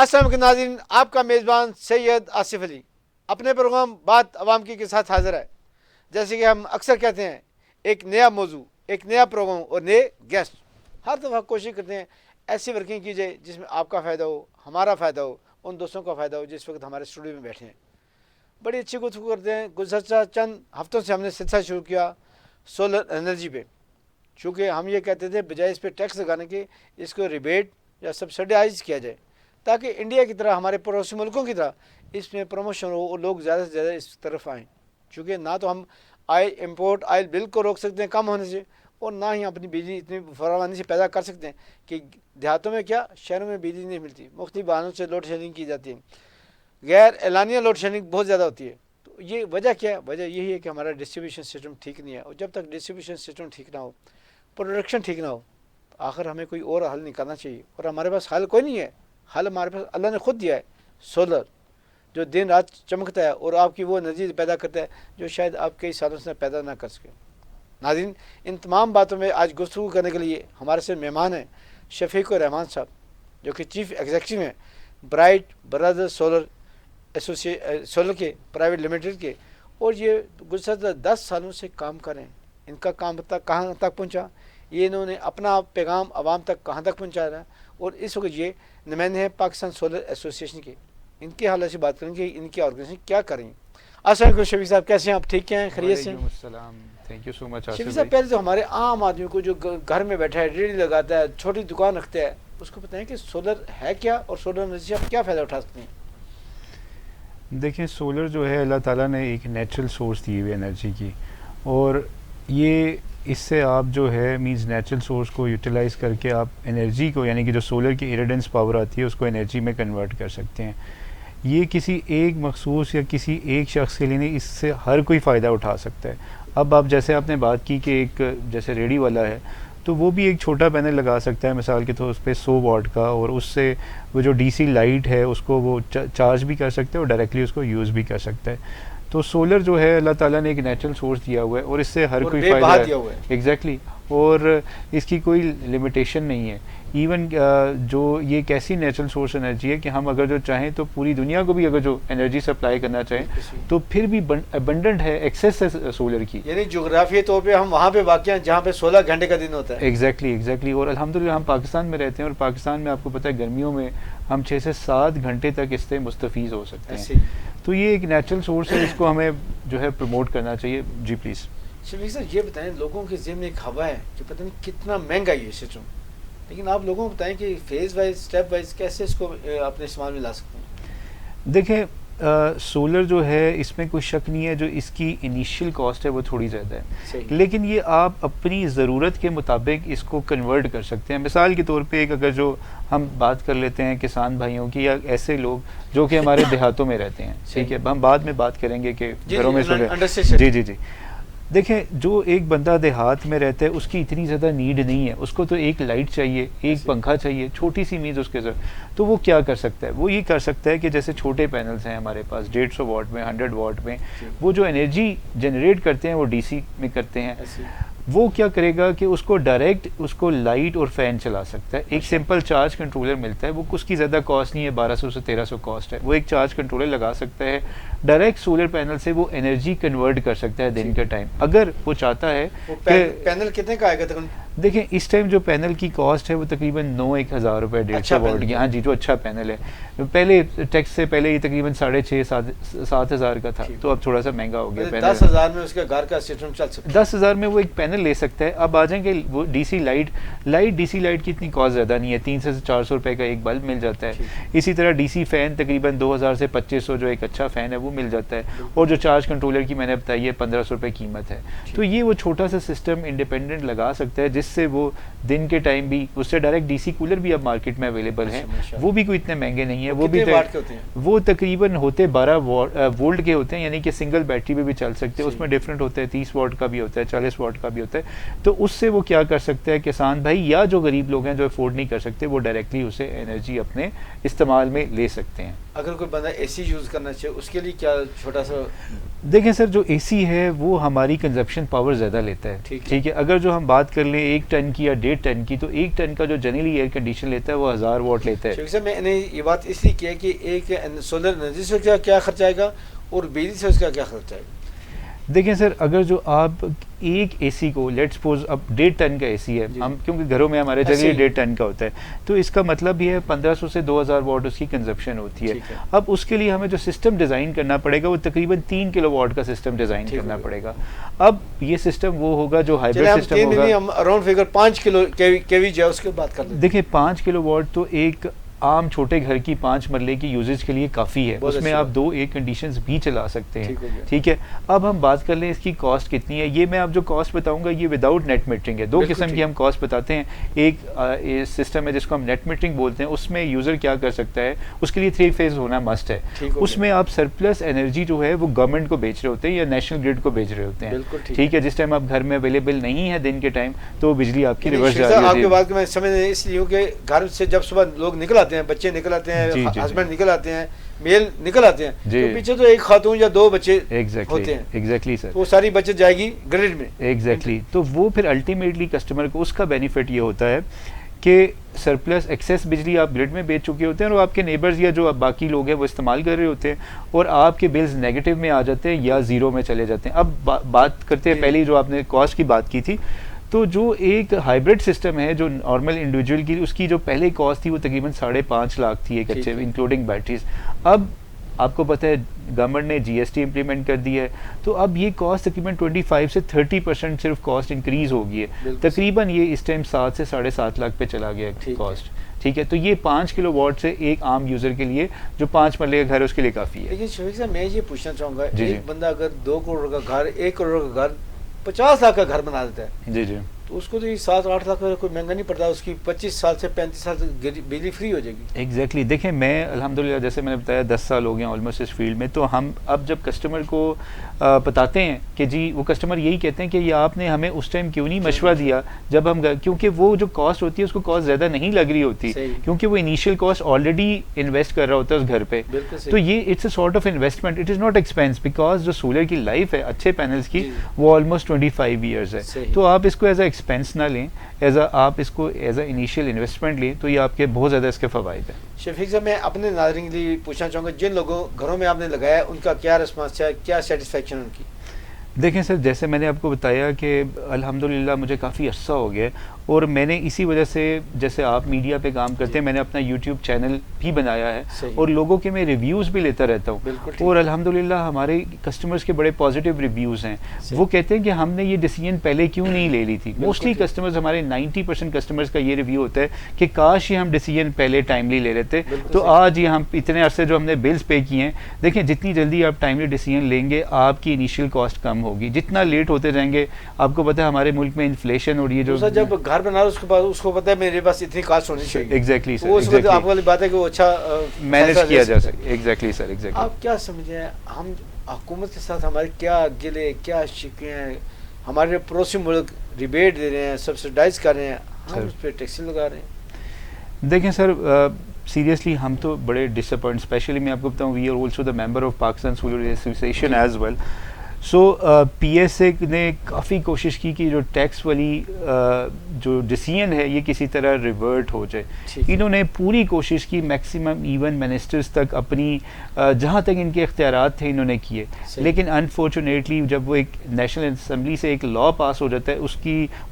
अस्सलाम वालेकुम नाज़रीन, आपका मेज़बान सैयद आसिफ अली अपने प्रोग्राम बात अवाम की के साथ हाजिर है। जैसे कि हम अक्सर कहते हैं, एक नया मौजू, एक नया प्रोग्राम और नए गेस्ट। हर दफ़ा कोशिश करते हैं ऐसी वर्किंग की जाए जिसमें आपका फ़ायदा हो, हमारा फ़ायदा हो, उन दोस्तों का फ़ायदा हो जिस वक्त हमारे स्टूडियो में बैठे हैं। बड़ी अच्छी गुफ्तगू करते हैं। गुज़श्ता चंद हफ्तों से हमने सिलसिला शुरू किया सोलर एनर्जी पे, चूँकि हम ये कहते थे बजाय इस पर टैक्स लगाने के इसको रिबेट या सब्सिडाइज किया जाए, ताकि इंडिया की तरह, हमारे पड़ोसी मुल्कों की तरह इसमें प्रमोशन हो और लोग ज़्यादा से ज़्यादा इस तरफ आएँ। चूँकि ना तो हम इंपोर्ट ऑयल बिल को रोक सकते हैं कम होने से, और ना ही अपनी बिजली इतनी फरावानी से पैदा कर सकते हैं कि देहातों में क्या, शहरों में बिजली नहीं मिलती, मुख्तलिफ बहानों से लोड शेडिंग की जाती है, गैर एलानिया लोड शेडिंग बहुत ज़्यादा होती है। तो ये वजह क्या है? वजह यही है कि हमारा डिस्ट्रीब्यूशन सिस्टम ठीक नहीं है, और जब तक डिस्ट्रीब्यूशन सिस्टम ठीक ना हो, प्रोडक्शन ठीक ना हो, तो आखिर हमें कोई और हल निकालना चाहिए। और हमारे पास हल कोई नहीं है। हल हमारे पास अल्लाह ने खुद दिया है, सोलर, जो दिन रात चमकता है और आपकी वो एनर्जी पैदा करता है जो शायद आप कई सालों से पैदा ना कर सके। नाज़रीन, इन तमाम बातों में आज गुफ्तगू करने के लिए हमारे से मेहमान हैं शफीक रहमान साहब, जो कि चीफ एग्जीक्यूटिव हैं ब्राइट ब्रदर्स सोलर के प्राइवेट लिमिटेड के, और ये गुज़श्ता 10 सालों से काम कर रहे हैं। इनका काम तक कहाँ तक पहुँचा, ये इन्होंने अपना पैगाम आवाम तक कहाँ तक पहुँचा रहा है, और इस वक्त ये नुमाइंदे हैं पाकिस्तान सोलर एसोसिएशन के। इनके हालात से बात करेंगे, इनकी ऑर्गेनाइजेशन क्या करें। अस्सलाम शफीक साहब, कैसे हैं आप? ठीक हैं, खैरियत से? Thank you so much Shafiq साहब, पहले तो हमारे आम आदमी को जो घर में बैठा है, रेडी लगाता है, छोटी दुकान रखता है, उसको बताएं कि सोलर है क्या और सोलर एनर्जी से आप क्या फ़ायदा उठा सकते हैं। देखिए, सोलर जो है अल्लाह ताला ने एक नेचुरल सोर्स दी हुई एनर्जी की, और ये इससे आप जो है मींस नेचुरल सोर्स को यूटिलाइज़ करके आप एनर्जी को, यानी कि जो सोलर की इरेडेंस पावर आती है, उसको एनर्जी में कन्वर्ट कर सकते हैं। ये किसी एक मखसूस या किसी एक शख्स के लिए नहीं, इससे हर कोई फ़ायदा उठा सकता है। अब आप जैसे आपने बात की कि एक जैसे रेडी वाला है, तो वो भी एक छोटा पैनल लगा सकता है मिसाल के तौर पे 100 वाट का, और उससे वो जो डीसी लाइट है उसको वो चार्ज भी कर सकते हैं और डायरेक्टली उसको यूज़ भी कर सकता है। तो सोलर जो है अल्लाह ताला ने एक नेचुरल सोर्स दिया हुआ है, और इससे हर कोई फ़ायदा है। एग्जैक्टली, और इसकी कोई लिमिटेशन नहीं है। इवन जो ये एक ऐसी नेचुरल सोर्स एनर्जी है कि हम अगर जो चाहें तो पूरी दुनिया को भी अगर जो एनर्जी सप्लाई करना चाहें तो फिर भी अबंडेंट है, एक्सेस है सोलर की। यानी जोग्राफी तौर पे हम वहाँ पे वाक़ हैं जहाँ पे 16 घंटे का दिन होता है। एग्जैक्टली। और अल्हम्दुलिल्लाह हम पाकिस्तान में रहते हैं, और पाकिस्तान में आपको पता है गर्मियों में हम 6 से 7 घंटे तक इससे मुस्तफ़ीज़ हो सकते हैं। तो ये एक नेचुरल सोर्स है, इसको हमें जो है प्रमोट करना चाहिए। जी प्लीज़ शफीक साहब, ये बताएं, लोगों के ज़हन में एक हवा है कि पता नहीं कितना महंगा ये सिस्टम, लेकिन आप लोगों को बताएं कि फेज़ वाइज, स्टेप वाइज कैसे इसको अपने इस्तेमाल में ला सकते हैं। देखें, सोलर जो है इसमें कोई शक नहीं है, जो इसकी इनिशियल कॉस्ट है वो थोड़ी ज़्यादा है, लेकिन ये आप अपनी ज़रूरत के मुताबिक इसको कन्वर्ट कर सकते हैं। मिसाल के तौर पे एक अगर जो हम बात कर लेते हैं किसान भाइयों की, या ऐसे लोग जो कि हमारे देहातों में रहते हैं, ठीक है, हम बाद में बात करेंगे कि घरों में सोलर। जी। देखें, जो एक बंदा देहात में रहता है उसकी इतनी ज़्यादा नीड नहीं है, उसको तो एक लाइट चाहिए, एक पंखा चाहिए, छोटी सी मीज़ उसके साथ। तो वो क्या कर सकता है? वो ये कर सकता है कि जैसे छोटे पैनल्स हैं हमारे पास 150 वाट में, 100 वाट में, वो जो एनर्जी जनरेट करते हैं वो डीसी में करते हैं। वो क्या करेगा कि उसको डायरेक्ट उसको लाइट और फ़ैन चला सकता है। एक सिंपल चार्ज कंट्रोलर मिलता है, वो उसकी ज़्यादा कॉस्ट नहीं है, 1200 से 1300 कॉस्ट है। वो एक चार्ज कंट्रोलर लगा सकता है, डायरेक्ट सोलर पैनल से वो एनर्जी कन्वर्ट कर सकता है दिन के टाइम, अगर वो चाहता है। पैनल कितने का आएगा तक? देखें, इस टाइम जो पैनल की कॉस्ट है वो तकरीबन 9-1 हज़ार रुपये, 150 वाट की। हाँ जी, जो अच्छा पैनल है। पहले टैक्स से पहले ये तकरीबन 6,500-7 हज़ार का था, तो अब थोड़ा सा महंगा हो गया। 10,000 में उसका घर का सिस्टम चल सकता है। 10,000 में वो एक पैनल ले सकता है। अब आ जाएंगे वो डीसी लाइट की इतनी कॉस्ट ज़्यादा नहीं है, 300 से 400 रुपये का एक बल्ब मिल जाता है। इसी तरह डीसी फ़ैन तकरीबन 2,000 से 2,500 जो एक अच्छा फ़ैन है वो मिल जाता है, और जो चार्ज कंट्रोलर की मैंने बताई है 1,500 रुपये कीमत है। तो ये वो छोटा सा सिस्टम इंडिपेंडेंट लगा सकता है, जिससे वो दिन के टाइम भी, उससे डायरेक्ट डीसी कूलर भी अब मार्केट में अवेलेबल हैं, वो भी कोई इतने महंगे नहीं है। वो तकरीबन होते 12 वोल्ट के होते हैं, यानी कि सिंगल बैटरी पे भी चल सकते हैं। उसमें डिफरेंट होता है, 30 वाट का भी होता है, 40 वाट का भी होता है। तो उससे वो क्या कर सकता है किसान भाई, या जो गरीब लोग हैं जो अफोर्ड नहीं कर सकते, वो डायरेक्टली उसे एनर्जी अपने इस्तेमाल में ले सकते हैं। अगर कोई बंदा एसी यूज़ करना चाहिए उसके लिए क्या छोटा सा? देखें सर, जो एसी है वो हमारी कंजप्शन पावर ज़्यादा लेता है, ठीक है। अगर जो हम बात कर लें 1 टन की या 1.5 टन की, तो 1 टन का जो जनरली एयर कंडीशन लेता है वो 1000 वाट लेता है। शेख साहब मैंने ये बात इसलिए किया कि एक सोलर एनर्जी से क्या खर्च आएगा और बिजली से उसका क्या खर्च आएगा? देखें सर, अगर जो आप एक एसी को लेट्स सपोज अब 1.5 टन का एसी है, हम क्योंकि घरों में हमारे चलिए 1.5 टन का होता है, तो इसका मतलब ये है 1500 से 2000 वाट उसकी कंजप्शन होती है। अब उसके लिए हमें जो सिस्टम डिज़ाइन करना पड़ेगा वो तकरीबन 3 किलोवाट का सिस्टम डिज़ाइन करना पड़ेगा। अब ये सिस्टम वो होगा जो हाइब्रिड सिस्टम होगा। हम अराउंड फिगर 5 किलो केवी जो है उसके बात कर लेते हैं। देखिए 5 किलोवाट तो एक आम छोटे घर की 5 मरले की यूजेज के लिए काफ़ी है, उसमें आप 2 एयर कंडीशंस भी चला सकते हैं। ठीक है, अब हम बात कर लें इसकी कॉस्ट कितनी है। ये मैं आप जो कॉस्ट बताऊंगा ये विदाउट नेट मीटरिंग है। 2 किस्म की हम कॉस्ट बताते हैं। एक सिस्टम है जिसको हम नेट मीटरिंग बोलते हैं, उसमें यूज़र क्या कर सकता है, उसके लिए 3 फेज होना मस्ट है। उसमें आप सरप्लस एनर्जी जो है वो गवर्नमेंट को बेच रहे होते हैं या नेशनल ग्रिड को बेच रहे होते हैं। ठीक है, जिस टाइम आप घर में अवेलेबल नहीं है दिन के टाइम तो बिजली आपकी रिवर्स जा रही है। आपकी बात मैं समझ इसलिए कि घर से जब सुबह लोग निकल आते हैं, बच्चे निकल आते हैं, हस्बैंड निकल आते हैं, मेल निकल आते हैं, तो पीछे तो एक खातून या 2 बच्चे होते हैं। एग्जैक्टली सर, वो सारी बचत जाएगी ग्रिड में। एग्जैक्टली, तो वो फिर अल्टीमेटली कस्टमर को उसका बेनिफिट ये होता है कि सरप्लस एक्सेस बिजली आप ग्रिड में बेच चुके होते हैं और आपके नेबर्स या जो बाकी लोग हैं वो इस्तेमाल कर रहे होते हैं और आपके बिल्स नेगेटिव में आ जाते हैं या ज़ीरो में चले जाते हैं। अब बात करते हैं पहले जो आपने कॉस्ट की बात की थी, तो जो एक हाइब्रिड सिस्टम है जो नॉर्मल इंडिविजुअल की, उसकी जो पहले कॉस्ट थी वो तकरीबन 5.5 लाख थी एक अच्छे इंक्लूडिंग बैटरीज। अब आपको पता है गवर्नमेंट ने जीएसटी इम्प्लीमेंट कर दी है, तो अब ये कॉस्ट तकरीबन 25 से 30% सिर्फ कॉस्ट इंक्रीज हो गई है। तकरीबन ये इस टाइम 7 से 7.5 लाख पे चला गया कॉस्ट। ठीक है, तो ये 5 किलोवाट से एक आम यूजर के लिए जो 5 मरले का घर है उसके लिए काफ़ी है। लेकिन शफीक साहब मैं ये पूछना चाहूँगा, एक बंदा अगर 2 करोड़ का घर, 1 करोड़ का घर, 50 लाख का घर बना देता है, जी जी, तो उसको तो ये 7-8 लाख का कोई महंगा नहीं पड़ता, उसकी 25 साल से 35 साल तक बिजली फ्री हो जाएगी। एग्जैक्टली, देखें मैं अल्हम्दुलिल्लाह जैसे मैंने बताया 10 साल हो गए ऑलमोस्ट इस फील्ड में, तो हम अब जब कस्टमर को बताते हैं कि जी, वो कस्टमर यही कहते हैं कि ये आपने हमें उस टाइम क्यों नहीं मशवरा दिया जब हम, क्योंकि वो जो कॉस्ट होती है उसको कॉस्ट ज़्यादा नहीं लग रही होती, क्योंकि वो इनिशियल कॉस्ट ऑलरेडी इन्वेस्ट कर रहा होता है उस घर पे। तो ये it's a sort of investment, it is not expense, because जो सोलर की लाइफ है अच्छे पैनल्स की वो ऑलमोस्ट 25 ईयर्स है। तो आप इसको एज अ एक्सपेंस ना लें, आप इसको एज अ इनिशियल इन्वेस्टमेंट लें, तो ये आपके बहुत ज़्यादा इसके फ़वाइद हैं। शफीक साहब मैं अपने नाज़रीन के लिए पूछना चाहूँगा, जिन लोगों घरों में आपने लगाया उनका क्या रिस्पांस है, क्या सेटिस्फेक्शन उनकी? देखें सर, जैसे मैंने आपको बताया कि अल्हम्दुलिल्लाह मुझे काफ़ी अर्सा हो गया और मैंने इसी वजह से, जैसे आप मीडिया पे काम करते हैं, मैंने अपना यूट्यूब चैनल भी बनाया है और लोगों के मैं रिव्यूज़ भी लेता रहता हूँ और अल्हम्दुलिल्लाह हमारे कस्टमर्स के बड़े पॉजिटिव रिव्यूज़ हैं। वो कहते हैं कि हमने ये डिसीजन पहले क्यों नहीं ले ली थी। मोस्टली कस्टमर्स, हमारे 90% कस्टमर्स का ये रिव्यू होता है कि काश ये हम डिसीजन पहले टाइमली ले लेते, तो आज ये हम इतने अरसे जो हमने बिल्स पे किए हैं, देखें जितनी जल्दी आप टाइमली डिसीजन लेंगे आपकी इनिशियल कॉस्ट कम होगी, जितना लेट होते जाएंगे आपको पता है हमारे मुल्क में इन्फ्लेशन और ये जो जब घर बना उसके बाद उसको पता है मेरे पास इतनी कॉस्ट होनी चाहिए। एग्जैक्टली सर, वो आपको वाली बात है कि वो अच्छा मैनेज किया जा सके। Exactly sir, exactly. आप क्या समझे, हम हुकूमत के साथ हमारे क्या गिले, क्या शिकवे हैं, हमारे पड़ोसी मुल्क रिबेट दे रहे हैं, सब्सिडाइज कर रहे हैं, हम उस पर टैक्स लगा रहे हैं। देखें सर, सीरियसली हम तो बड़े डिसअपॉइंट, स्पेशली मैं आपको बताऊँ we are also the member of Pakistan solar association as well. So PSA ने काफ़ी कोशिश की कि जो टैक्स वाली जो डिसीजन है ये किसी तरह रिवर्ट हो जाए। इन्होंने पूरी कोशिश की, मैक्सिमम इवन मिनिस्टर्स तक अपनी जहाँ तक इनके इख्तियारात थे इन्होंने किए, लेकिन अनफॉर्चुनेटली जब वो एक नेशनल असम्बली से एक लॉ पास हो जाता है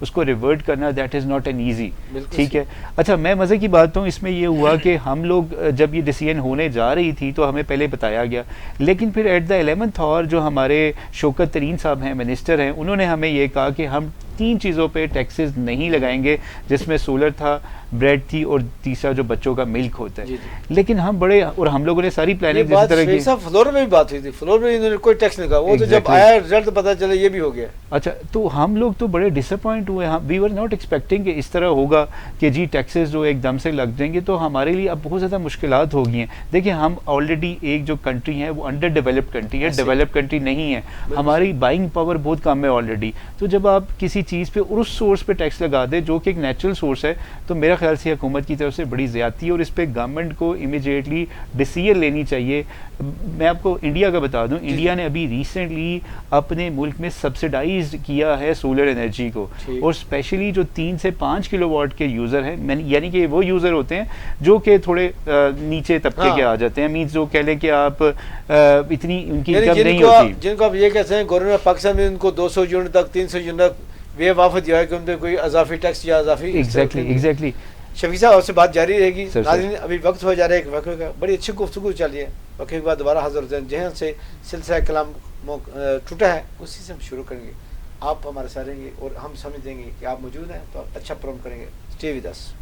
उसको रिवर्ट करना that is not an easy. ठीक है, अच्छा मैं मज़े की बात हूँ, इसमें ये हुआ कि हम लोग जब ये डिसीजन होने जा रही थी तो हमें पहले बताया गया, लेकिन फिर एट द 11th आवर जो हमारे शौकत तरीन साहब हैं, मिनिस्टर हैं, उन्होंने हमें ये कहा कि हम 3 चीज़ों पे टैक्सेस नहीं लगाएंगे, जिसमें सोलर था, ब्रेड थी और तीसरा जो बच्चों का मिल्क होता है। लेकिन हम बड़े, और हम लोगों ने सारी प्लानिंग इस तरह की, फ्लोर में भी बात हुई थी, फ्लोर में इन्होंने कोई टैक्स नहीं कहा, वो तो जब आया रिजल्ट पता चला ये भी हो गया। अच्छा, तो हम लोग तो बड़े डिसअपॉइंट हुए, वी वर नॉट एक्सपेक्टिंग कि इस तरह होगा कि जी टैक्सेस जो एकदम से लग जाएंगे, तो हमारे लिए अब बहुत ज़्यादा मुश्किलात हो गई हैं। देखिए हम ऑलरेडी एक जो कंट्री है वो अंडर डेवलप्ड कंट्री है, डेवलप्ड कंट्री नहीं है, हमारी बाइंग पावर बहुत कम है ऑलरेडी। तो जब आप किसी चीज़ पे और उस सोर्स पे टैक्स लगा दे जो कि एक नेचुरल सोर्स है, तो मेरा ख्याल से हुकूमत की तरफ से बड़ी ज़्यादती है और इस पर गवर्नमेंट को इमीडिएटली डिसीजन लेनी चाहिए। मैं आपको इंडिया का बता दूं, इंडिया ने अभी रिसेंटली अपने मुल्क में सब्सिडाइज किया है सोलर एनर्जी को, और स्पेशली जो 3 से 5 किलोवाट के यूज़र हैं, यानी कि वो यूज़र होते हैं जो कि थोड़े नीचे तबके के आ जाते हैं, मीन्स जो कह लें कि आप इतनी उनकी इनकम नहीं होती, जिनको आप ये कहते हैं गवर्नमेंट पाकिस्तान में उनको 200 यूनिट तक 300 यूनिट तक वे वाफत दिया है कि उन पर कोई अजाफी टैक्स या अजाफी। एग्जैक्टली शफीक साहब आपसे बात जारी रहेगी। नाज़रीन अभी वक्त हो जा रहा है एक वक़्त का, बड़ी अच्छी गुफ्तगू चल रही है। वक्त के बाद दोबारा हाजिर होते हैं, जहाँ से सिलसिला कलाम टूटा है उसी से हम शुरू करेंगे। आप हमारे साथ रहेंगे और हम समझ देंगे कि आप मौजूद हैं तो अच्छा प्रोग्राम करेंगे। Stay with us.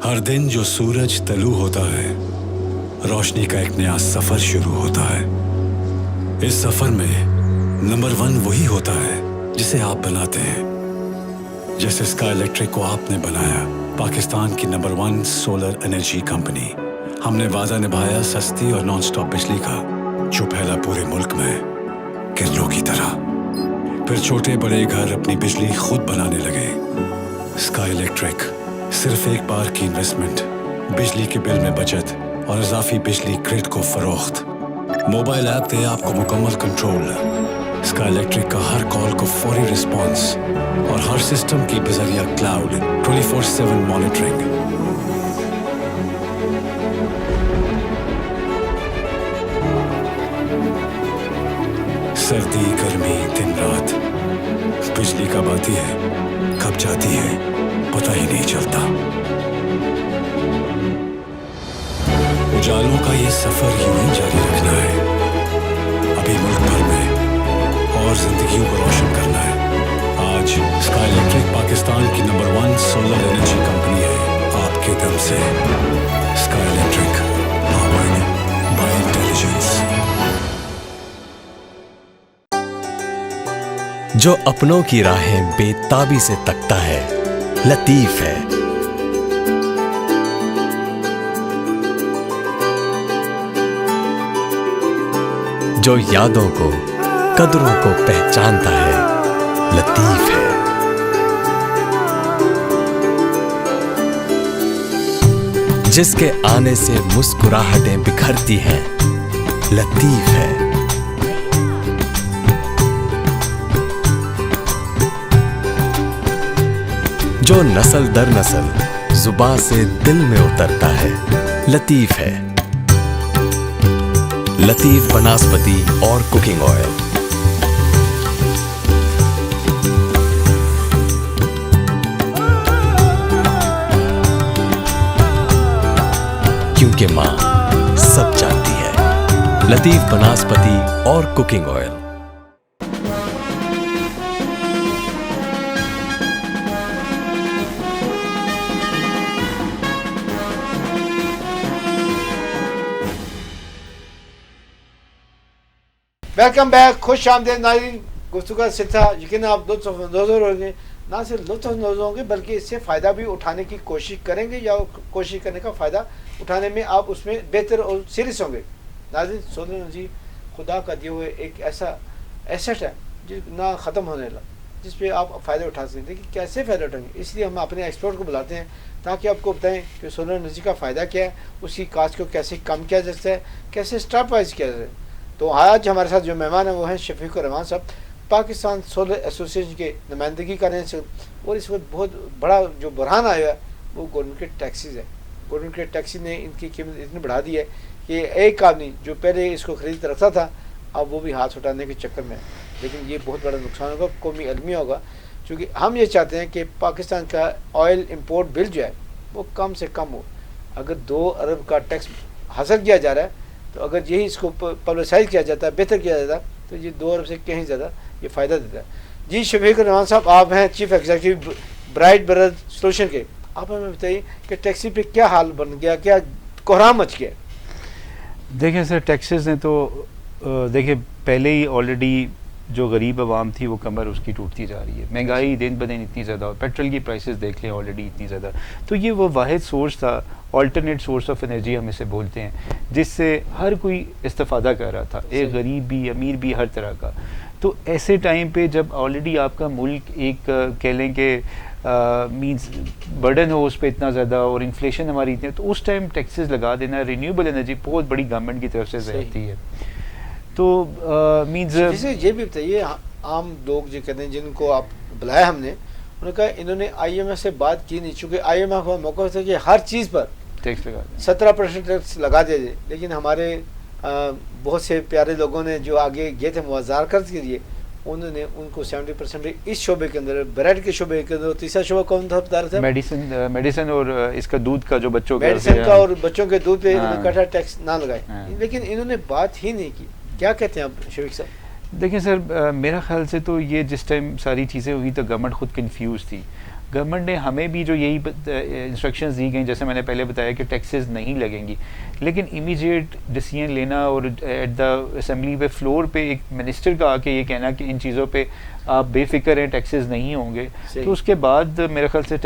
हर दिन जो सूरज तलू होता है, रोशनी का एक नया सफर शुरू होता है। इस सफर में नंबर 1 वही होता है जिसे आप बनाते हैं। जैसे स्काई इलेक्ट्रिक को आपने बनाया, पाकिस्तान की नंबर 1 सोलर एनर्जी कंपनी। हमने वादा निभाया सस्ती और नॉन स्टॉप बिजली का, जो फैला पूरे मुल्क में किरणों की तरह। फिर छोटे बड़े घर अपनी बिजली खुद बनाने लगे। स्काई इलेक्ट्रिक सिर्फ एक बार की इन्वेस्टमेंट, बिजली के बिल में बचत और इजाफी बिजली ग्रिड को फरोख्त। मोबाइल ऐप दे आपको मुकम्मल कंट्रोल। स्काई इलेक्ट्रिक का हर कॉल को फौरी रिस्पॉन्स और हर सिस्टम की बजरिया क्लाउड 24/7 मॉनिटरिंग। सर्दी गर्मी दिन रात बिजली कब आती है कब जाती है पता ही नहीं चलता। उजालों का ये सफर यूं ही जारी रखना है, अभी मुल्क भर में और जिंदगियों को रोशन करना है। आज स्काई इलेक्ट्रिक पाकिस्तान की नंबर 1 सोलर एनर्जी कंपनी है, आपके दम से। Sky electric, powered by intelligence. जो अपनों की राहें बेताबी से तकता है, लतीफ है। जो यादों को कदरों को पहचानता है, लतीफ है। जिसके आने से मुस्कुराहटें बिखरती हैं, लतीफ है। जो नस्ल दर नस्ल जुबां से दिल में उतरता है, लतीफ है। लतीफ बनास्पति और कुकिंग ऑयल। क्योंकि मां सब जानती है। लतीफ बनास्पति और कुकिंग ऑयल। वेलकम बैक, खुश आमदेद नाज़रीन। गुफ्तगू का सिलसिला यकीन आप लुत्फ़अंदोज़ होंगे, ना सिर्फ लुत्फ़अंदोज़ होंगे बल्कि इससे फ़ायदा भी उठाने की कोशिश करेंगे या कोशिश करने का फ़ायदा उठाने में आप उसमें बेहतर और सीरियस होंगे। नाज़रीन सोलर एनर्जी खुदा का दिए हुए एक ऐसा एसेट है जो ना ख़त्म होने लगा, जिस पे आप फ़ायदा उठा सकते हैं। लेकिन कैसे फ़ायदा उठाएंगे, इसलिए हम अपने एक्सपर्ट को बुलाते हैं ताकि आपको बताएं कि सोलर एनर्जी का फ़ायदा क्या है, उसकी कास्ट को कैसे कम किया जा सकता है, कैसे स्टेप वाइज किया जाए। तो आज हमारे साथ जो मेहमान हैं वो हैं शफीक रहमान साहब, पाकिस्तान सोलर एसोसिएशन के नुमाइंदगी कर रहे हैं। और इस वक्त बहुत बड़ा जो बुरहान आया है वो गवर्नमेंट के टैक्सीज है। गवर्नमेंट के टैक्सी ने इनकी कीमत इतनी बढ़ा दी है कि एक आदमी जो पहले इसको खरीद रखता था अब वो भी हाथ उठाने के चक्कर में है। लेकिन ये बहुत बड़ा नुकसान होगा, कौमी अलमिया होगा, क्योंकि हम ये चाहते हैं कि पाकिस्तान का ऑयल इम्पोर्ट बिल जो है वो कम से कम हो। अगर 2 अरब का टैक्स हासिल किया जा रहा है तो अगर यही इसको पब्लिसाइज किया जाता है, बेहतर किया जाता है, तो ये 2 अरब से कहीं ज़्यादा ये फ़ायदा देता है। जी शफीक रहमान साहब, आप हैं chief executive bright brother solution के। आप हमें बताइए कि टैक्सी पे क्या हाल बन गया, क्या कोहराम मच गया? देखिए सर, टैक्सेस ने तो देखिए पहले ही ऑलरेडी जो गरीब आवाम थी वो कमर उसकी टूटती जा रही है। महंगाई दिन ब दिन इतनी ज़्यादा, पेट्रोल की प्राइसेस देख लें ऑलरेडी इतनी ज़्यादा। तो ये वो वाहिद सोर्स था, अल्टरनेट सोर्स ऑफ एनर्जी हम इसे बोलते हैं, जिससे हर कोई इस्तेफादा कर रहा था, एक गरीब भी अमीर भी हर तरह का। तो ऐसे टाइम पे जब ऑलरेडी आपका मुल्क एक कह लें कि मींस बर्डन हो उस पर इतना ज़्यादा और इन्फ्लेशन हमारी इतनी, तो उस टाइम टैक्सेस लगा देना रिन्यूएबल एनर्जी बहुत बड़ी गवर्नमेंट की तरफ से रहती है। तो मींस जैसे ये भी बताइए, आम लोग जो कहते हैं जिनको आप बुलाया हमने, उन्होंने कहा इन्होंने IMF से बात की नहीं, चूँकि IMF का मौका था कि हर चीज़ पर टैक्स लगा 17% टैक्स लगा दे, लेकिन हमारे बहुत से प्यारे लोगों ने जो आगे गए थे मुआवजात के लिए, उन्होंने उनको 70% इस शोबे के अंदर, ब्रेड के शोबे के अंदर, तीसरा शोबा कौन था बता रहे थे? मेडिसिन और इसका दूध का जो बच्चों मेडिसिन का और बच्चों के दूध पे कटा टैक्स ना लगाए, लेकिन इन्होंने बात ही नहीं की। क्या कहते हैं आप शफीक साहब? देखिए सर, मेरा ख्याल से तो ये जिस टाइम सारी चीज़ें हुई तो गवर्नमेंट खुद कंफ्यूज थी। गवर्नमेंट ने हमें भी जो यही इंस्ट्रक्शंस दी गई, जैसे मैंने पहले बताया कि टैक्सेस नहीं लगेंगी, लेकिन इमीडिएट डिसीजन लेना और एट द असेंबली पे फ्लोर पे एक मिनिस्टर का आके ये कहना कि इन चीज़ों पे आप बेफिक्र हैं, टैक्सेस नहीं होंगे, तो उसके बाद मेरे ख्याल से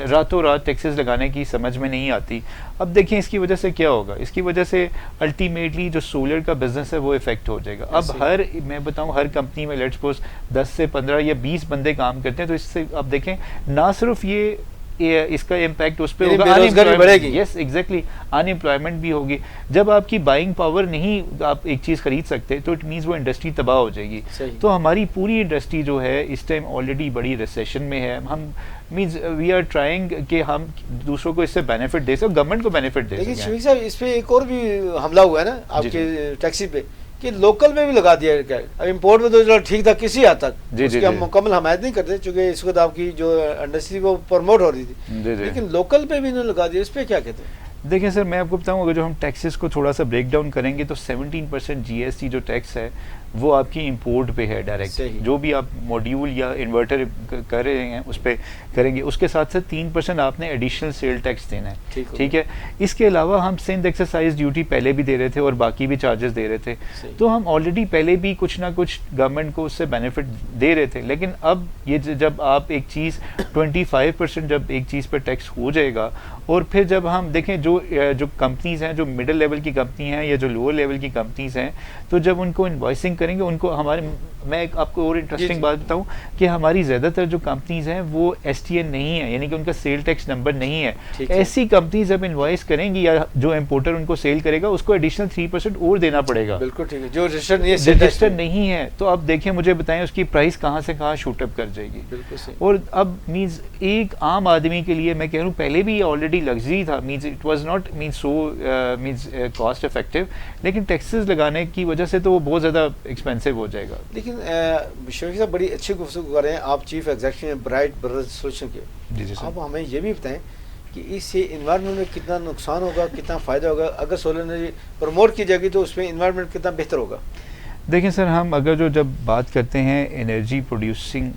रातों रात टैक्सेस लगाने की समझ में नहीं आती। अब देखें इसकी वजह से क्या होगा, इसकी वजह से अल्टीमेटली जो सोलर का बिजनेस है वो इफेक्ट हो जाएगा। अब मैं बताऊं हर कंपनी में लेट्स सपोज 10 से 15 या 20 बंदे काम करते हैं, तो इससे आप देखें ना सिर्फ ये इसका इम्पैक्ट उस पर होगा, बेरोजगारी बढ़ेगी। यस एग्जैक्टली, अनएम्प्लॉयमेंट भी होगी। जब आपकी बाइंग पावर नहीं, आप एक चीज़ खरीद सकते, तो इट मीन्स वो इंडस्ट्री तबाह हो जाएगी। तो हमारी पूरी इंडस्ट्री जो है इस टाइम ऑलरेडी बड़ी रिसेशन में है। हम मीन्स वी आर ट्राइंग कि हम दूसरों को इससे बेनिफिट दे सकें, गवर्नमेंट को बेनिफिट दे सकें। लेकिन शफीक साहब, इस पे एक और भी हमला हुआ है ना आपके टैक्सी पे, कि लोकल में भी लगा दिया है। अब इम्पोर्ट में तो चलो ठीक था किसी हद तक, उसकी हम मुकम्मल हमायत नहीं करते, चूँकि इस वक्त आपकी जो इंडस्ट्री वो प्रमोट हो रही थी, लेकिन लोकल पे भी इन्होंने लगा दिया। इस पर क्या कहते हैं? देखिए सर, मैं आपको बताऊं, अगर जो हम टैक्सेस को थोड़ा सा ब्रेक डाउन करेंगे तो 17% GST जो टैक्स है वो आपकी इंपोर्ट पे है डायरेक्ट। जो भी आप मॉड्यूल या इन्वर्टर कर रहे हैं उस पर करेंगे, उसके साथ साथ 3% आपने एडिशनल सेल टैक्स देना है, ठीक है। इसके अलावा हम सिंध एक्सरसाइज ड्यूटी पहले भी दे रहे थे और बाकी भी चार्जेस दे रहे थे, तो हम ऑलरेडी पहले भी कुछ ना कुछ गवर्नमेंट को उससे बेनिफिट दे रहे थे। लेकिन अब ये जब आप एक चीज़ 25% जब एक चीज़ पर टैक्स हो जाएगा, और फिर जब हम देखें जो कंपनीज़ हैं, जो मिडिल लेवल की कंपनी हैं या जो लोअर लेवल की कंपनीज़ हैं, तो जब उनको इन्वॉइसिंग करेंगे उनको मैं आपको और इंटरेस्टिंग बात बताऊं कि हमारी ज़्यादातर जो कंपनीज़ हैं वो STN नहीं है, यानी कि उनका सेल टैक्स नंबर नहीं है। ऐसी कंपनी जब इन्वॉइस करेंगी या जो इम्पोर्टर उनको सेल करेगा उसको एडिशनल 3% और देना पड़ेगा। बिल्कुल ठीक है, जो रजिस्टर नहीं है। तो अब देखें, मुझे बताएं उसकी प्राइस कहाँ से कहाँ शूटअप कर जाएगी। और अब मीन्स एक आम आदमी के लिए मैं कह रहा हूँ, पहले भी ऑलरेडी लग्जरी था, means it was not means so means cost effective, लेकिन टैक्सेस लगाने की वजह से तो वो बहुत ज़्यादा एक्सपेंसिव हो जाएगा। लेकिन शफीक साहब बड़ी अच्छी गुफ्तगू कर रहे हैं आप, चीफ एग्जीक्यूटिव हैं ब्राइट ब्रदर्स सोल्यूशन के। जी आप हमें ये भी बताएं कि इससे इन्वायरमेंट में कितना नुकसान होगा, कितना फ़ायदा होगा? अगर सोलर एनर्जी प्रमोट की जाएगी तो उसमें इन्वायरमेंट कितना बेहतर होगा? देखें सर, हम अगर जब बात करते हैं एनर्जी प्रोड्यूसिंग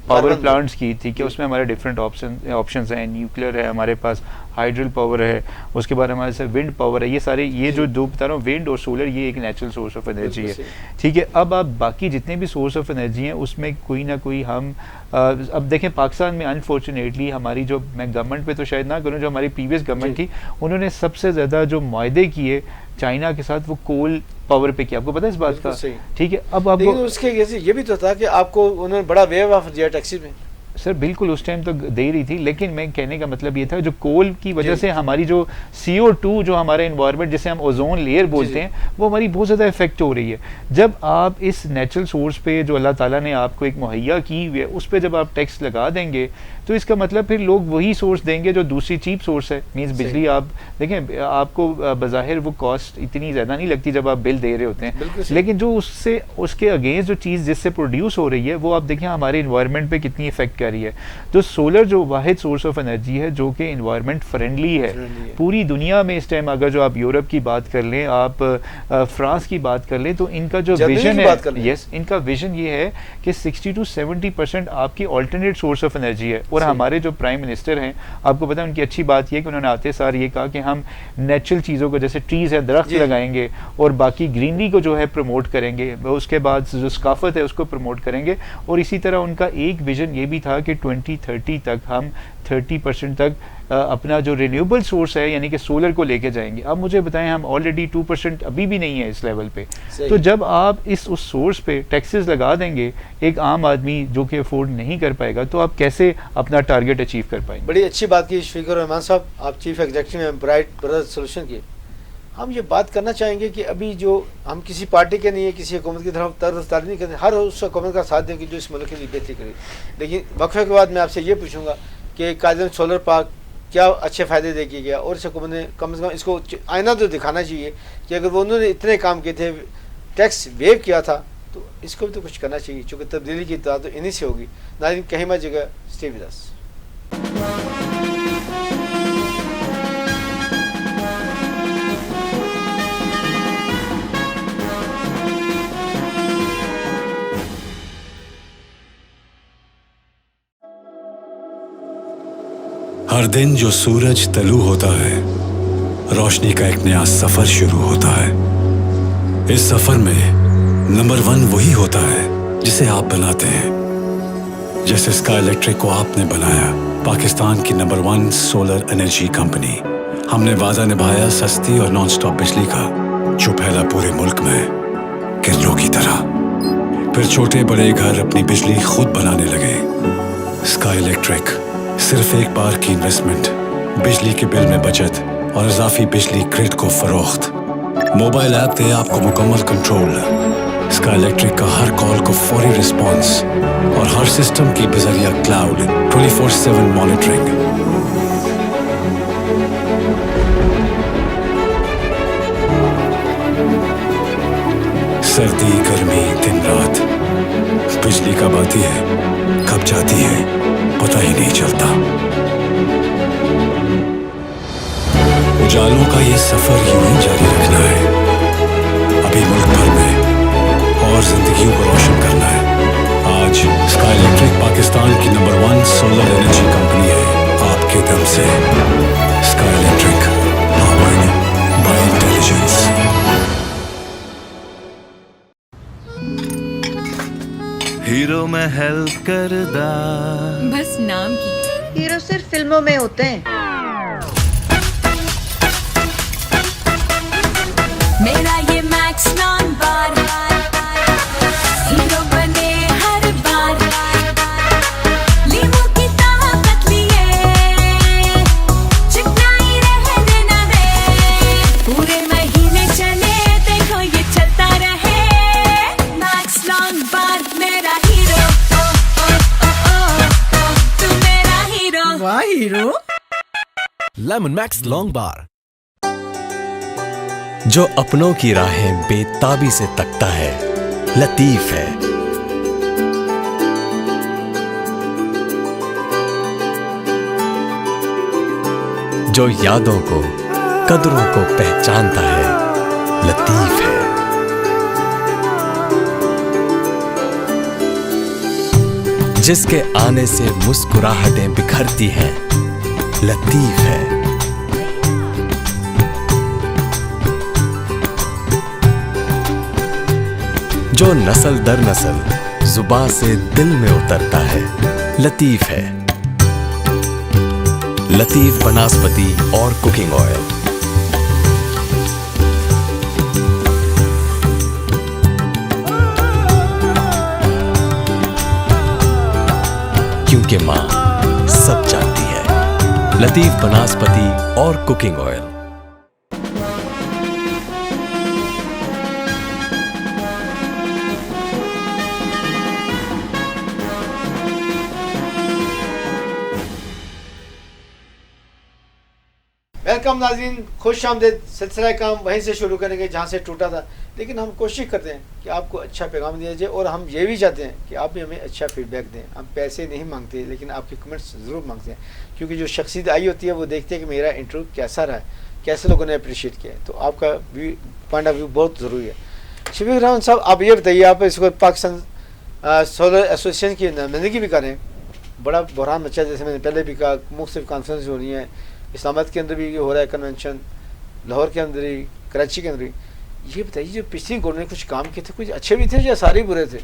पावर प्लांट्स की, ठीक है, उसमें हमारे डिफरेंट ऑप्शंस हैं। न्यूक्लियर है हमारे पास, हाइड्रल पावर है, उसके बाद हमारे पास विंड पावर है। ये सारे ये जो दो बता रहा हूँ, विंड और सोलर, ये एक नेचुरल सोर्स ऑफ एनर्जी है, ठीक है। अब आप बाकी जितने भी सोर्स ऑफ एनर्जी हैं उसमें कोई ना कोई हम अब देखें पाकिस्तान में अनफॉर्चुनेटली हमारी जो, मैं गवर्नमेंट पे तो शायद ना करूँ, जो हमारी प्रीवियस गवर्नमेंट थी उन्होंने सबसे ज़्यादा जो मुआहदे किए चाइना के साथ वो कोल पावर पे किया। आपको पता है इस बात का? ठीक है। अब आपको उसके ये भी तो था कि आपको उन्होंने बड़ा वेव ऑफ दिया टैक्सी में। सर बिल्कुल उस टाइम तो दे रही थी, लेकिन मैं कहने का मतलब ये था जो कोल की वजह से हमारी जो CO2 जो हमारा इन्वायरमेंट जिसे हम ओजोन लेयर बोलते हैं वो हमारी बहुत ज़्यादा इफेक्ट हो रही है। जब आप इस नेचुरल सोर्स पे जो अल्लाह ताला ने आपको एक मुहैया की हुई है उस पर जब आप टैक्स लगा देंगे तो इसका मतलब फिर लोग वही सोर्स देंगे जो दूसरी चीप सोर्स है। मीन्स बिजली आप देखें, आपको बज़ाहिर वो कॉस्ट इतनी ज़्यादा नहीं लगती जब आप बिल दे रहे होते हैं, लेकिन जो उससे उसके अगेंस्ट जो चीज़ जिससे प्रोड्यूस हो रही है वो आप देखें हमारे इन्वायरमेंट पे कितनी इफेक्ट कर रही है। तो सोलर जो वाहिद सोर्स ऑफ एनर्जी है जो कि इन्वायरमेंट फ्रेंडली है पूरी दुनिया में इस टाइम, अगर जो आप यूरोप की बात कर लें, आप फ्रांस की बात कर लें, तो इनका जो विजन है, यस, इनका विजन ये है कि 60 to 70% आपकी ऑल्टरनेट सोर्स ऑफ एनर्जी है और हमारे जो प्राइम मिनिस्टर हैं, आपको पता है उनकी अच्छी बात ये कि उन्होंने आते सार ये कहा कि हम नेचुरल चीज़ों को, जैसे ट्रीज़ है, दरख्त लगाएंगे और बाकी ग्रीनरी को जो है प्रमोट करेंगे, उसके बाद जो सकाफत है उसको प्रमोट करेंगे। और इसी तरह उनका एक विजन ये भी था कि 2030 तक हम 30% तक अपना जो रिन्यूएबल सोर्स है यानी कि सोलर को लेके जाएंगे। अब मुझे बताएं, हम ऑलरेडी 2% अभी भी नहीं है इस लेवल पे। तो जब आप उस सोर्स पे टैक्सेस लगा देंगे एक आम आदमी जो कि अफोर्ड नहीं कर पाएगा, तो आप कैसे अपना टारगेट अचीव कर पाएंगे? बड़ी अच्छी बात की शफीक रहमान साहब, आप चीफ एग्जीक्यूटिव हैं ब्राइट ब्रदर्स सोल्यूशन के। हम ये बात करना चाहेंगे कि अभी जो हम किसी पार्टी के नहीं है, किसी हुकूमत की तरफ तरफदारी नहीं करते, हर उस हुकूमत का साथ दें कि जो इस मुल्क के लिए बेहतरी करे। लेकिन वक्फे के बाद मैं आपसे ये पूछूंगा कि कायदे सोलर पार्क क्या अच्छे फ़ायदे देगी गया, और इस हुकूमत ने कम से कम इसको आईना तो दिखाना चाहिए कि अगर वो उन्होंने इतने काम किए थे, टैक्स वेव किया था, तो इसको भी तो कुछ करना चाहिए, चूँकि तब्दीली की इत्तला तो इन्हीं से होगी। नाज़रीन, कहीं मत जगह, स्टे विद अस। हर दिन जो सूरज तलू होता है, रोशनी का एक नया सफर शुरू होता है। इस सफर में नंबर 1 वही होता है जिसे आप बनाते हैं। जैसे स्काई इलेक्ट्रिक को आपने बनाया, पाकिस्तान की नंबर 1 सोलर एनर्जी कंपनी। हमने वादा निभाया सस्ती और नॉन स्टॉप बिजली का, जो फैला पूरे मुल्क में किरणों की तरह। फिर छोटे बड़े घर अपनी बिजली खुद बनाने लगे। स्काई इलेक्ट्रिक सिर्फ एक बार की इन्वेस्टमेंट, बिजली के बिल में बचत और इजाफी बिजली ग्रिड को फरोख्त। मोबाइल ऐप दे आपको मुकम्मल कंट्रोल। स्काई इलेक्ट्रिक का हर कॉल को फौरी रिस्पॉन्स और हर सिस्टम की बजरिया क्लाउड 24/7 मॉनिटरिंग। सर्दी गर्मी दिन रात बिजली कब आती है कब जाती है पता ही नहीं चलता। उजालों का ये सफर यूं ही जारी रखना है, अभी मुल्क भर में और जिंदगियों को रोशन करना है। आज स्काई इलेक्ट्रिक पाकिस्तान की नंबर 1 सोलर एनर्जी कंपनी है, आपके दम से। Sky electric, powered by intelligence. Hero में हेल्प करदा बस नाम की। हीरो सिर्फ फिल्मों में होते हैं। मेरा ये मैक्स नॉन बार हीरो बने हर बार। लीमो की ताकत लिए चिकनाई रहने ना दे। पूरे महीने चले देखो ये चलता रहे। मैक्स नॉन बार मेरा हीरो। ओ ओ ओ ओ तू मेरा हीरो। वाह हीरो। लेमन मैक्स लॉन्ग बार, जो अपनों की राहें बेताबी से तकता है, लतीफ है। जो यादों को कदरों को पहचानता है, लतीफ है। जिसके आने से मुस्कुराहटें बिखरती हैं, लतीफ है। जो नस्ल दर नस्ल जुबान से दिल में उतरता है, लतीफ है। लतीफ बनास्पति और कुकिंग ऑयल। क्योंकि मां सब जानती है। लतीफ बनास्पति और कुकिंग ऑयल। वेलकम नाज़रीन, खुश आमदीद। सिलसिला काम वहीं से शुरू करेंगे जहाँ से टूटा था, लेकिन हम कोशिश करते हैं कि आपको अच्छा पैगाम दिया जाए और हम ये भी चाहते हैं कि आप भी हमें अच्छा फीडबैक दें। हम पैसे नहीं मांगते, लेकिन आपके कमेंट्स ज़रूर मांगते हैं, क्योंकि जो शख्सियत आई होती है वो देखते हैं कि मेरा इंटरव्यू कैसा रहा है, कैसे लोगों ने अप्रिशिएट किया है। तो आपका पॉइंट ऑफ व्यू बहुत ज़रूरी है। शफीक रहमान साहब, आप ये बताइए, आप इसको पाकिस्तान सोलर एसोसिएशन की नुमाइंदगी भी करें, बड़ा बहरान मचा है। जैसे मैंने पहले भी कहा, मुख्तलिफ कॉन्फ्रेंस हो रही हैं, इस्लामाबाद के अंदर भी हो रहा है कन्वेंशन, लाहौर के अंदर ही, कराची के अंदर ही। ये बताइए जो पिछली गवर्नमेंट ने कुछ काम किए थे, कुछ अच्छे भी थे या सारे बुरे थे?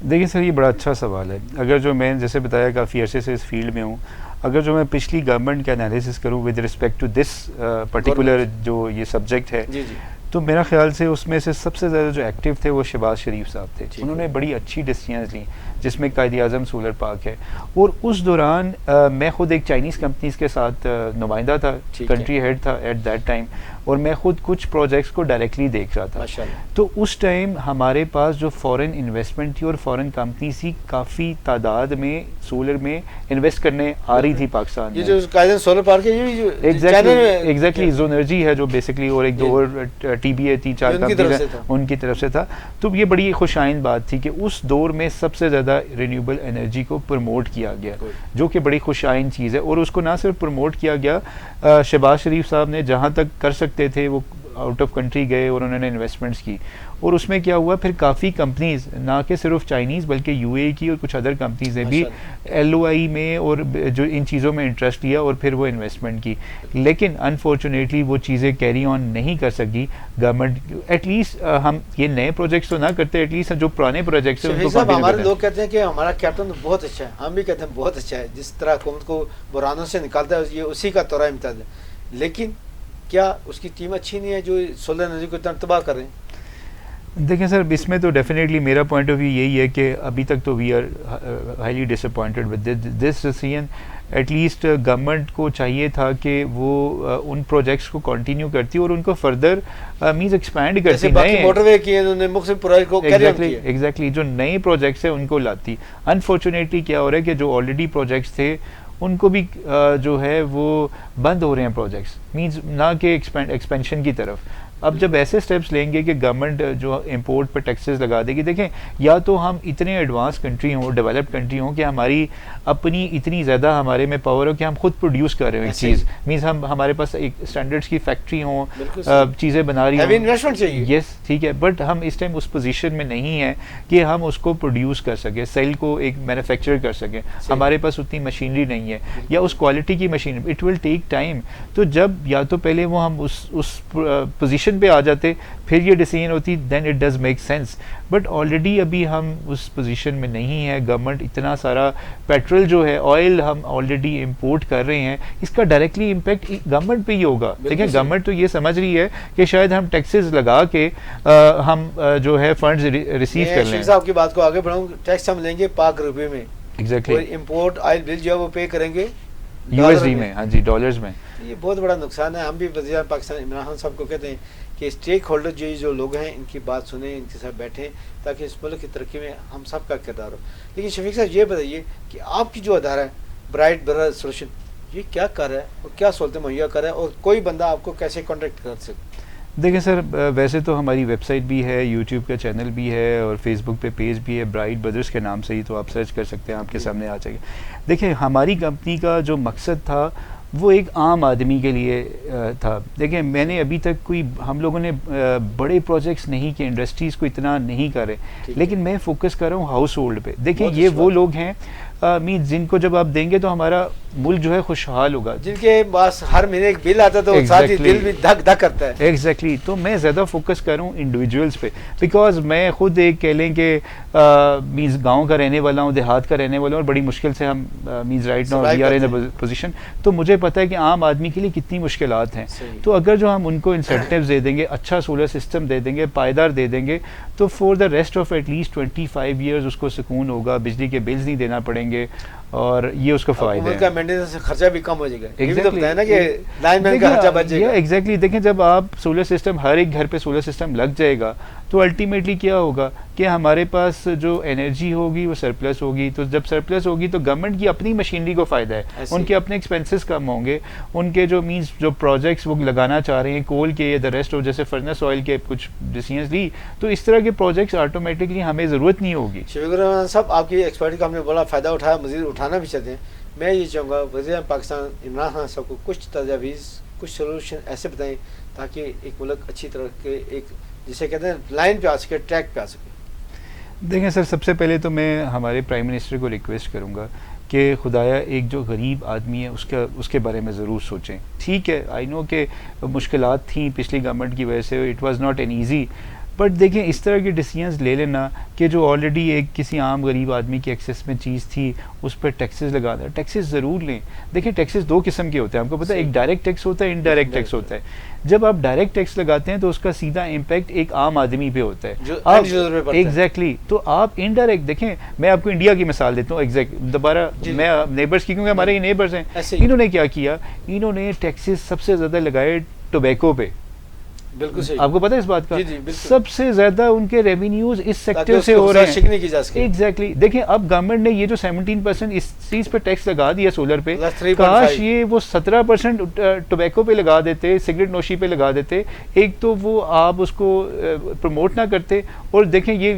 देखिए सर, ये बड़ा अच्छा सवाल है। अगर जो मैं जैसे बताया काफ़ी अरसे से इस फील्ड में हूँ, अगर जो मैं पिछली गवर्नमेंट का एनालिसिस करूँ with respect to this particular जो ये सब्जेक्ट है, जी जी, तो मेरा ख्याल से उसमें से सबसे ज़्यादा जो एक्टिव थे वो शहबाज शरीफ साहब थे। ठीक उन्होंने है। बड़ी अच्छी डिसीजंस ली, जिसमें कायद आज़म सोलर पार्क है। और उस दौरान मैं ख़ुद एक चाइनीज़ कंपनीज के साथ नुमाइंदा था, ठीक है। कंट्री हेड था एट दैट टाइम, और मैं ख़ुद कुछ प्रोजेक्ट्स को डायरेक्टली देख रहा था। माशाल्लाह। तो उस टाइम हमारे पास जो फॉरेन इन्वेस्टमेंट थी और फॉरेन कंपनीज ही काफ़ी तादाद में सोलर में इन्वेस्ट करने आ रही थी पाकिस्तान ये में। जो कायदन सोलर पार्क है, ये जो चाइना में- एग्जैक्टली जोनर्जी है जो बेसिकली, और एक दो और टीबीए 3-4 उनकी तरफ कंपनीज से हैं, था। उनकी तरफ से था। तो ये बड़ी खुशाइन बात थी कि उस दौर में सबसे ज़्यादा रिन्यूएबल एनर्जी को प्रमोट किया गया, जो कि बड़ी खुशाइन चीज़ है। और उसको ना सिर्फ प्रमोट किया गया, शहबाज शरीफ साहब ने जहाँ तक कर सकते थे वो आउट ऑफ कंट्री गए और उन्होंने इन्वेस्टमेंट्स की। और उसमें क्या हुआ, फिर काफ़ी कंपनीज, ना कि सिर्फ चाइनीज़ बल्कि यूएई की और कुछ अदर कंपनीज ने भी एलओआई में और जो इन चीज़ों में इंटरेस्ट लिया और फिर वो इन्वेस्टमेंट की। लेकिन अनफॉर्चुनेटली वो चीज़ें कैरी ऑन नहीं कर सकी गवर्नमेंट। एटलीस्ट हम ये नए प्रोजेक्ट्स तो ना करते, एटलीस्ट जो पुराने प्रोजेक्ट्स हैं उनको साहब, continue हमारे करते। लोग कहते हैं कि हमारा कैप्टन तो बहुत अच्छा है, हम भी कहते हैं बहुत अच्छा है, जिस तरह हुकूमत को बुरानों से निकालता है, ये उसी का तौरा इम्तियाज है। लेकिन क्या उसकी टीम अच्छी नहीं है जो सोलर एनर्जी को इतना तबाह कर रहे हैं? देखें सर, इसमें तो डेफिनेटली मेरा पॉइंट ऑफ व्यू यही है कि अभी तक तो we are highly disappointed with this decision. At least government को चाहिए था कि वो उन प्रोजेक्ट्स को कंटिन्यू करती और उनको फर्दर मींस एक्सपैंड जैसे करती, बाकी मोटरवे किए उन्होंने, मुख्तलिफ प्रोजेक्ट को कैरी ऑन किया। एग्जैक्टली जो नए प्रोजेक्ट्स हैं उनको लाती। अनफॉर्चुनेटली क्या हो रहा है कि जो ऑलरेडी प्रोजेक्ट्स थे उनको भी जो है वो बंद हो रहे हैं प्रोजेक्ट्स, मींस ना कि एक्सपेंशन की तरफ। अब जब ऐसे स्टेप्स लेंगे कि गवर्नमेंट जो इंपोर्ट पर टैक्सेस लगा देगी, देखें या तो हम इतने एडवांस कंट्री हों, डेवलप्ड कंट्री हों कि हमारी अपनी इतनी ज़्यादा हमारे में पावर हो कि हम खुद प्रोड्यूस कर रहे हो एक ऐसे ही। चीज़, मींस हम हमारे पास एक स्टैंडर्ड्स की फैक्ट्री हो, बिल्कुल सही। चीज़ें बना रही हैवी हों। इन्वेस्टमेंट चाहिए। यस, ठीक है, बट हम इस टाइम उस पोजीशन में नहीं है कि हम उसको प्रोड्यूस कर सकें, सेल को एक मैन्युफैक्चर कर सकें। हमारे पास उतनी मशीनरी नहीं है या उस क्वालिटी की machine, it will take time. तो जब या तो पहले वो हम उस पोजीशन पे आ जाते, फिर ये डिसीजन होती, then it does make sense. But already अभी हम उस पोजीशन में नहीं है। गवर्नमेंट इतना सारा पेट्रोल जो है, ऑयल हम ऑलरेडी इंपोर्ट कर रहे हैं, इसका डायरेक्टली इम्पैक्ट गवर्नमेंट पे ही होगा। देखिए गवर्नमेंट तो ये समझ रही है कि शायद हम टैक्सेस लगा के हम जो है फंड्स रिसीव कर लें। साहब की बात को आगे बढ़ाऊँ, टैक्स हम लेंगे पाक रुपए में, एग्जैक्टली, और इंपोर्ट ऑयल बिल जो है वो पे करेंगे यूएसडी में, हाँ जी, डॉलर्स में। ये बहुत बड़ा नुकसान है। हम भी वज़ीर पाकिस्तान इमरान खान साहब को कहते हैं कि स्टेक होल्डर जो लोग हैं इनकी बात सुने, इनके साथ बैठें, ताकि इस मुल्क की तरक्की में हम सब का किरदार हो। लेकिन शफीक साहब ये बताइए कि आपकी जो अदारा है ब्राइट ब्रदर सोल्यूशन, ये क्या कर रहा है और क्या सहूलतें मुहैया कर रहा है, और कोई बंदा आपको कैसे कॉन्टेक्ट कर सकते? देखिए सर, वैसे तो हमारी वेबसाइट भी है, यूट्यूब का चैनल भी है और फेसबुक पे पेज भी है, ब्राइट ब्रदर्स के नाम से ही, तो आप सर्च कर सकते हैं, आपके सामने आ जाएगा। देखिए हमारी कंपनी का जो मकसद था वो एक आम आदमी के लिए था। देखिए मैंने अभी तक हम लोगों ने बड़े प्रोजेक्ट्स नहीं किए, इंडस्ट्रीज़ को इतना नहीं करे, लेकिन मैं फोकस कर रहा हूँ हाउस होल्ड पे। देखिए ये वो लोग हैं मीन जिनको जब आप देंगे तो हमारा मुल्क जो है खुशहाल होगा, जिनके पास हर महीने एक बिल आता है तो साथ ही दिल भी धक धक करता है। एग्जैक्टली तो मैं ज़्यादा फोकस कर रहा हूँ इंडिविजुअल्स पे, बिकॉज मैं खुद एक कह लें कि मीन्स गांव का रहने वाला हूँ, देहात का रहने वाला हूँ, और बड़ी मुश्किल से हम means right now we are in a position. तो मुझे पता है कि आम आदमी के लिए कितनी मुश्किलात हैं। तो अगर जो हम उनको इंसेंटिव्स दे देंगे, अच्छा सोलर सिस्टम दे देंगे, पायदार दे देंगे, तो for the rest of at least 25 years उसको सुकून होगा, बिजली के बिल्स नहीं देना पड़ेंगे, और ये उसका फ़ायदा है। का मेंटेनेंस खर्चा भी कम हो जाएगा। ये भी तो बताया ना कि लाइनमैन का खर्चा बच जाएगा। एग्जैक्टली, देखें जब आप सोलर सिस्टम, हर एक घर पे सोलर सिस्टम लग जाएगा, तो अल्टीमेटली क्या होगा कि हमारे पास जो एनर्जी होगी वो सरप्लस होगी। तो जब सरप्लस होगी तो गवर्नमेंट की अपनी मशीनरी को फ़ायदा है, उनके अपने एक्सपेंसेस कम होंगे, उनके जो मीन्स जो प्रोजेक्ट्स वो लगाना चाह रहे हैं कोल के या द रेस्ट ऑफ, जैसे फर्नेस ऑयल के कुछ डिसीजंस ली, तो इस तरह के प्रोजेक्ट्स ऑटोमेटिकली हमें ज़रूरत नहीं होगी। शफीकुर रहमान साहब, आपकी एक्सपर्ट का हमने बड़ा फ़ायदा उठाया, मज़ीद उठाना भी चाहते हैं। मैं ये चाहूँगा वज़ीर पाकिस्तान इमरान खान साहब को कुछ तजावीज़, कुछ सोल्यूशन ऐसे बताएं ताकि एक मुल्क अच्छी तरह के एक जिसे कहते हैं लाइन पे आ सके, ट्रैक पे आ सके। देखें सर, सबसे पहले तो मैं हमारे प्राइम मिनिस्टर को रिक्वेस्ट करूंगा कि खुदाया एक जो गरीब आदमी है उसके बारे में ज़रूर सोचें। ठीक है, आई नो कि मुश्किलात थी पिछली गवर्नमेंट की वजह से, it was not an easy, but देखें इस तरह के डिसीजंस ले लेना कि जो ऑलरेडी एक किसी आम गरीब आदमी की एक्सेस में चीज़ थी उस पर टैक्सेस लगा दें। टैक्सेस ज़रूर लें। देखिए टैक्सेस दो किस्म के होते हैं, आपको पता है, एक डायरेक्ट टैक्स होता है, इनडायरेक्ट टैक्स होता है। जब आप डायरेक्ट टैक्स लगाते हैं तो उसका सीधा इम्पैक्ट एक आम आदमी पे होता है, आप एग्जैक्टली। तो आप इनडायरेक्ट देखें, मैं आपको इंडिया की मिसाल देता हूँ एग्जैक्ट दोबारा, मैं नेबर्स की, क्योंकि हमारे ये नेबर्स हैं, इन्होंने क्या किया, इन्होंने टैक्सेस सबसे ज़्यादा लगाए टोबैको पे। बिल्कुल सही, आपको पता है इस बात का? जी, सबसे ज्यादा उनके रेवेन्यूज इस सेक्टर से हो रहे हैं। एग्जैक्टली। देखें अब गवर्नमेंट ने ये जो 17% इस चीज पे टैक्स लगा दिया सोलर पे, काश ये वो 17% टोबैको पे लगा देते, सिगरेट नोशी पे लगा देते, एक तो वो आप उसको प्रमोट ना करते, और देखें ये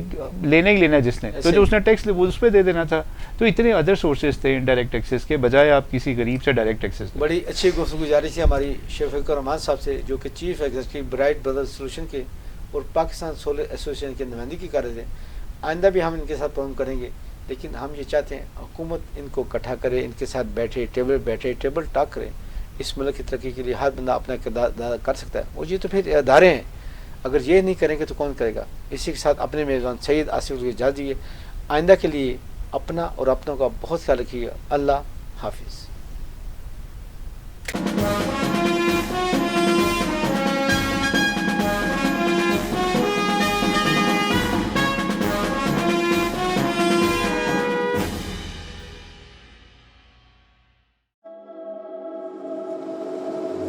लेना ही लेना है जिसने, तो जो उसने टैक्स वो उस पर दे देना था। तो इतने अदर सोर्सेज थे इनडायरेक्ट टैक्सेस के बजाय आप किसी गरीब से डायरेक्ट टैक्सेस। बड़ी अच्छी गुफ्तगू थी हमारी शफीकुर रहमान साहब से, जो कि chief executive bright brothers solution के और पाकिस्तान सोलर एसोसिएशन के नुमाइंदगी कर रहे थे। आइंदा भी हम इनके साथ प्रोग्राम करेंगे, लेकिन हम ये चाहते हैं हुकूमत इनको इकट्ठा करे, इनके साथ बैठे, टेबल टॉक करें। इस मुल्क की तरक्की के लिए हर बंदा अपना किरदार कर सकता है, और ये तो फिर अदारे हैं, अगर ये नहीं करेंगे तो कौन करेगा। इसी के साथ अपने मेज़बान सैयद आसिफ को इजाज़त दीजिए। आइंदा के लिए अपना और अपनों का बहुत ख्याल रखिएगा। अल्लाह हाफिज़।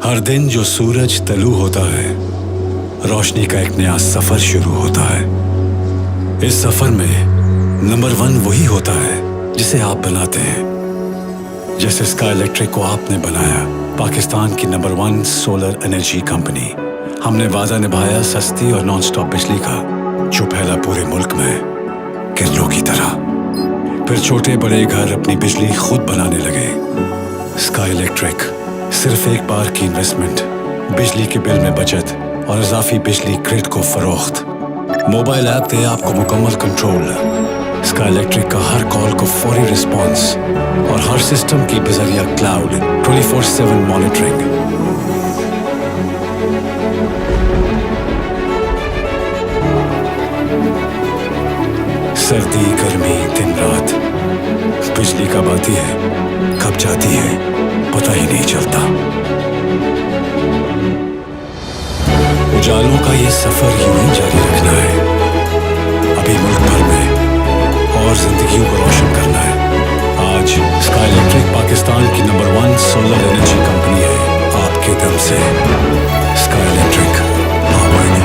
हर दिन जो सूरज तलू होता है, रोशनी का एक नया सफर शुरू होता है। इस सफर में नंबर 1 वही होता है जिसे आप बनाते हैं। जैसे स्काई इलेक्ट्रिक को आपने बनाया, पाकिस्तान की नंबर 1 सोलर एनर्जी कंपनी। हमने वादा निभाया सस्ती और नॉन स्टॉप बिजली का, जो फैला पूरे मुल्क में किरणों की तरह। फिर छोटे बड़े घर अपनी बिजली खुद बनाने लगे। स्काई इलेक्ट्रिक सिर्फ एक बार की इन्वेस्टमेंट, बिजली के बिल में बचत और इजाफी बिजली ग्रिड को फरोख्त। मोबाइल ऐप दे आपको मुकम्मल कंट्रोल, स्काई इलेक्ट्रिक का हर कॉल को फौरी रिस्पॉन्स, और हर सिस्टम की बजरिया क्लाउड 24/7 मॉनिटरिंग। सर्दी गर्मी दिन रात, बिजली कब आती है कब जाती है पता ही नहीं चलता। उजालों का ये सफर यूं ही जारी रखना है, अभी मुल्क भर में और जिंदगियों को रोशन करना है। आज स्काई इलेक्ट्रिक पाकिस्तान की नंबर 1 सोलर एनर्जी कंपनी है, आपके दम से। Sky electric, powered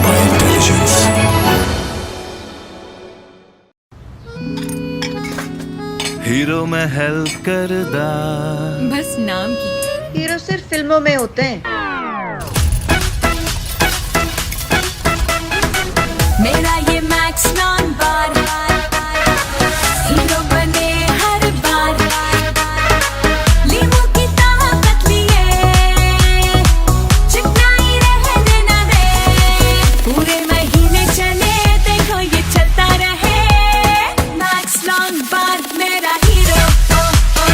by intelligence. Hero में हेल्प करदा बस नाम की। हीरो सिर्फ फिल्मों में होते हैं। मेरा ये मैक्स लॉन्ग बार, हीरो बने हर बार। लीमू की ताकत लिए चिकनाई रहने ना दे, पूरे महीने चले देखो ये चलता रहे। मैक्स लॉन्ग बार मेरा हीरो, ओ ओ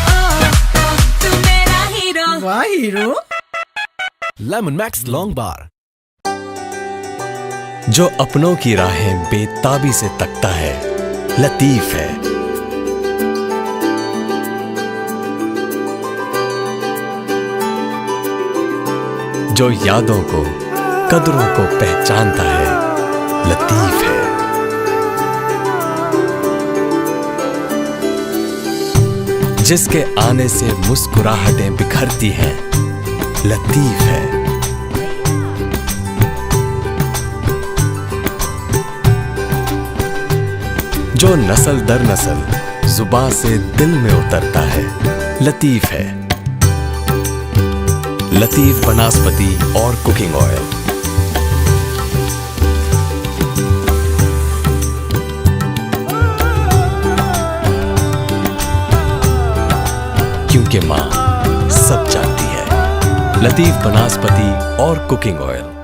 ओ ओ तू मेरा हीरो। वाह हीरो। लेमन मैक्स लॉन्ग बार, जो अपनों की राहें बेताबी से तकता है, लतीफ है। जो यादों को कदरों को पहचानता है, लतीफ है। जिसके आने से मुस्कुराहटें बिखरती हैं, लतीफ है। जो नस्ल दर नस्ल जुबान से दिल में उतरता है, लतीफ है। लतीफ बनास्पति और कुकिंग ऑयल। क्योंकि मां सब जानती है। लतीफ बनास्पति और कुकिंग ऑयल।